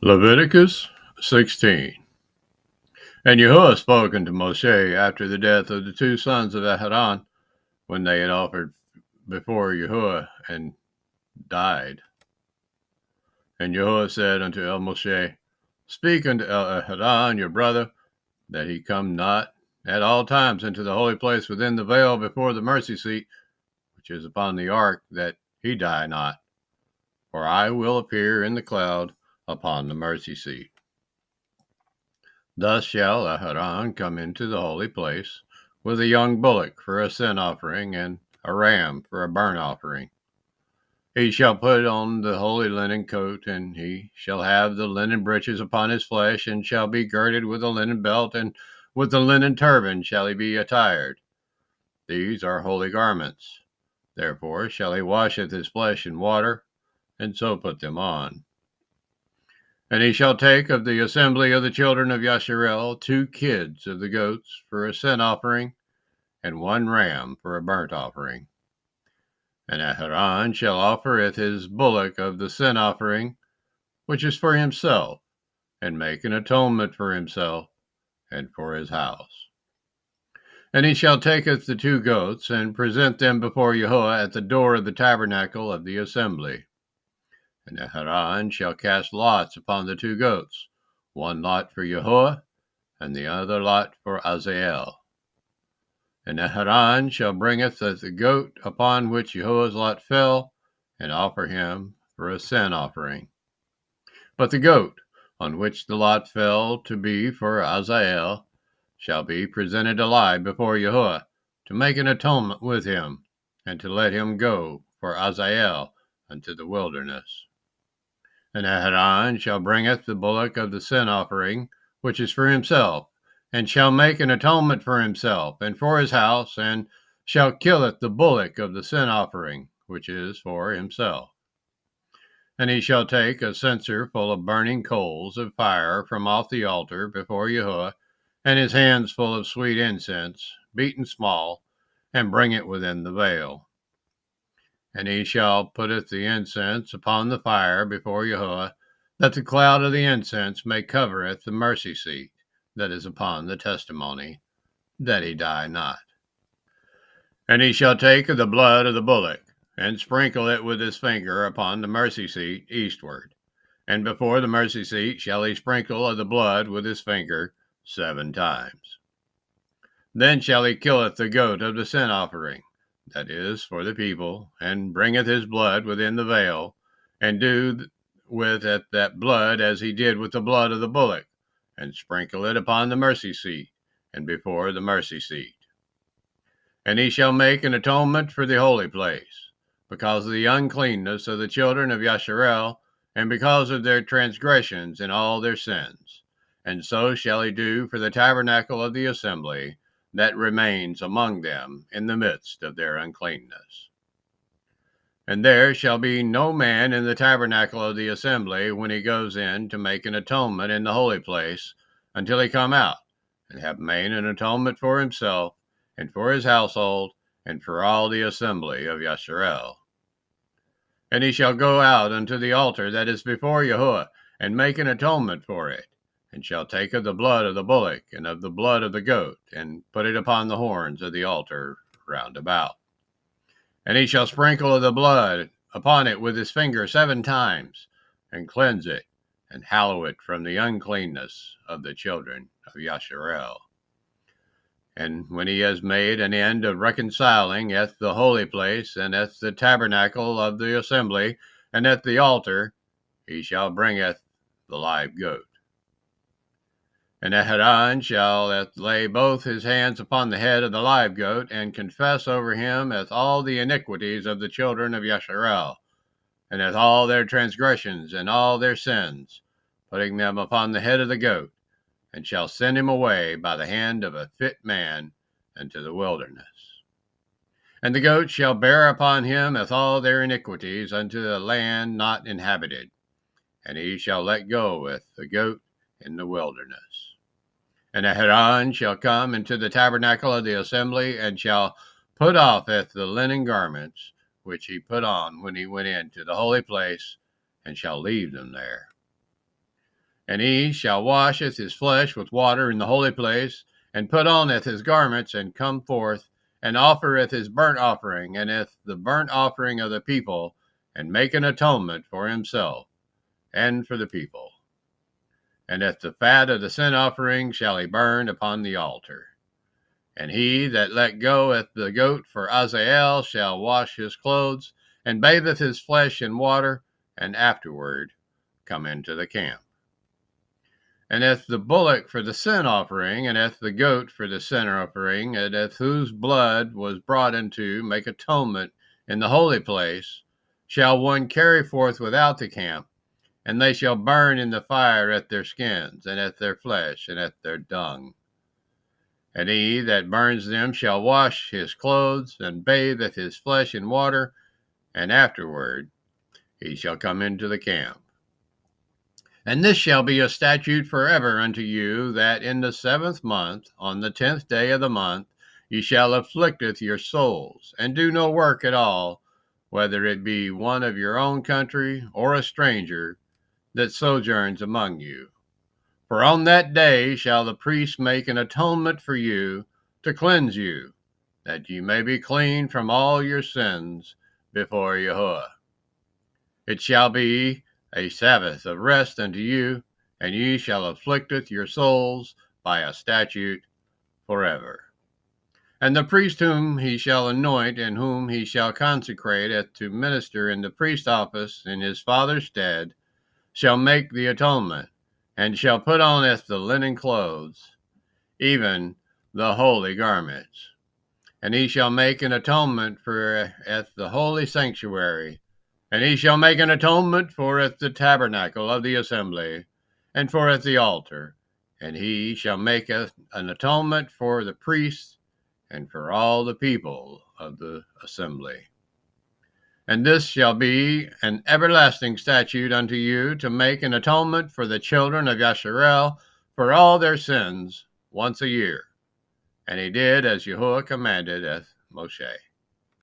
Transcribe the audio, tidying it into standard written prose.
Leviticus 16. And YAHUAH spoke unto Moshe after the death of the two sons of Aaron, when they had offered before YAHUAH and died. And YAHUAH said unto Moshe, Speak unto Aaron your brother, that he come not at all times into the holy place within the veil before the mercy seat, which is upon the ark, that he die not. For I will appear in the cloud upon the mercy seat. Thus shall Aaron come into the holy place with a young bullock for a sin offering and a ram for a burnt offering. He shall put on the holy linen coat, and he shall have the linen breeches upon his flesh, and shall be girded with a linen belt, and with the linen turban shall he be attired. These are holy garments. Therefore shall he washeth his flesh in water, and so put them on. And he shall take of the assembly of the children of Yasharel 2 kids of the goats for a sin offering, and 1 ram for a burnt offering. And Aaron shall offereth his bullock of the sin offering, which is for himself, and make an atonement for himself and for his house. And he shall taketh the 2 goats, and present them before YAHUAH at the door of the tabernacle of the assembly. And Aaron shall cast lots upon the 2 goats, 1 lot for YAHUAH, and the other lot for Azazel. And Aaron shall bringeth the goat upon which YAHUAH's lot fell, and offer him for a sin offering. But the goat on which the lot fell to be for Azazel shall be presented alive before YAHUAH, to make an atonement with him, and to let him go for Azazel unto the wilderness. And Aaron shall bringeth the bullock of the sin offering, which is for himself, and shall make an atonement for himself and for his house, and shall killeth the bullock of the sin offering, which is for himself. And he shall take a censer full of burning coals of fire from off the altar before YAHUAH, and his hands full of sweet incense, beaten small, and bring it within the veil. And he shall putteth the incense upon the fire before YAHUAH, that the cloud of the incense may covereth the mercy seat that is upon the testimony, that he die not. And he shall take of the blood of the bullock, and sprinkle it with his finger upon the mercy seat eastward. And before the mercy seat shall he sprinkle of the blood with his finger 7 times. Then shall he killeth the goat of the sin offering, that is for the people, and bringeth his blood within the veil, and do with it that blood as he did with the blood of the bullock, and sprinkle it upon the mercy seat, and before the mercy seat. And he shall make an atonement for the holy place, because of the uncleanness of the children of Yasharel, and because of their transgressions and all their sins. And so shall he do for the tabernacle of the assembly, that remains among them in the midst of their uncleanness. And there shall be no man in the tabernacle of the assembly when he goes in to make an atonement in the holy place, until he come out, and have made an atonement for himself, and for his household, and for all the assembly of Yasharel. And he shall go out unto the altar that is before YAHUAH, and make an atonement for it, and shall take of the blood of the bullock, and of the blood of the goat, and put it upon the horns of the altar round about. And he shall sprinkle of the blood upon it with his finger 7 times, and cleanse it, and hallow it from the uncleanness of the children of Yasharel. And when he has made an end of reconciling at the holy place, and at the tabernacle of the assembly, and at the altar, he shall bringeth the live goat. And Aaron shall lay both his hands upon the head of the live goat, and confess over him all the iniquities of the children of Yasharel, and all their transgressions and all their sins, putting them upon the head of the goat, and shall send him away by the hand of a fit man into the wilderness. And the goat shall bear upon him all their iniquities unto a land not inhabited, and he shall let go with the goat in the wilderness. And Aaron shall come into the tabernacle of the assembly, and shall put off the linen garments which he put on when he went into the holy place, and shall leave them there. And he shall washeth his flesh with water in the holy place, and put oneth his garments, and come forth, and offereth his burnt offering, and the burnt offering of the people, and make an atonement for himself and for the people. And the fat of the sin offering shall he burn upon the altar. And he that let go the goat for Azazel shall wash his clothes, and batheth his flesh in water, and afterward come into the camp. And the bullock for the sin offering, and the goat for the sin offering, and whose blood was brought into make atonement in the holy place, shall one carry forth without the camp, and they shall burn in the fire at their skins, and at their flesh, and at their dung. And he that burns them shall wash his clothes, and batheth his flesh in water, and afterward he shall come into the camp. And this shall be a statute forever unto you, that in the 7th month, on the 10th day of the month, ye shall afflicteth your souls, and do no work at all, whether it be one of your own country, or a stranger that sojourns among you. For on that day shall the priest make an atonement for you, to cleanse you, that ye may be clean from all your sins before YAHUAH. It shall be a Sabbath of rest unto you, and ye shall afflicteth your souls by a statute forever. And the priest whom he shall anoint, and whom he shall consecrate to minister in the priest office in his father's stead, shall make the atonement, and shall put on the linen clothes, even the holy garments. And he shall make an atonement for the holy sanctuary, and he shall make an atonement for the tabernacle of the assembly, and for the altar. And he shall make an atonement for the priests, and for all the people of the assembly. And this shall be an everlasting statute unto you, to make an atonement for the children of Yasharel for all their sins once a year. And he did as YAHUAH commanded Moshe.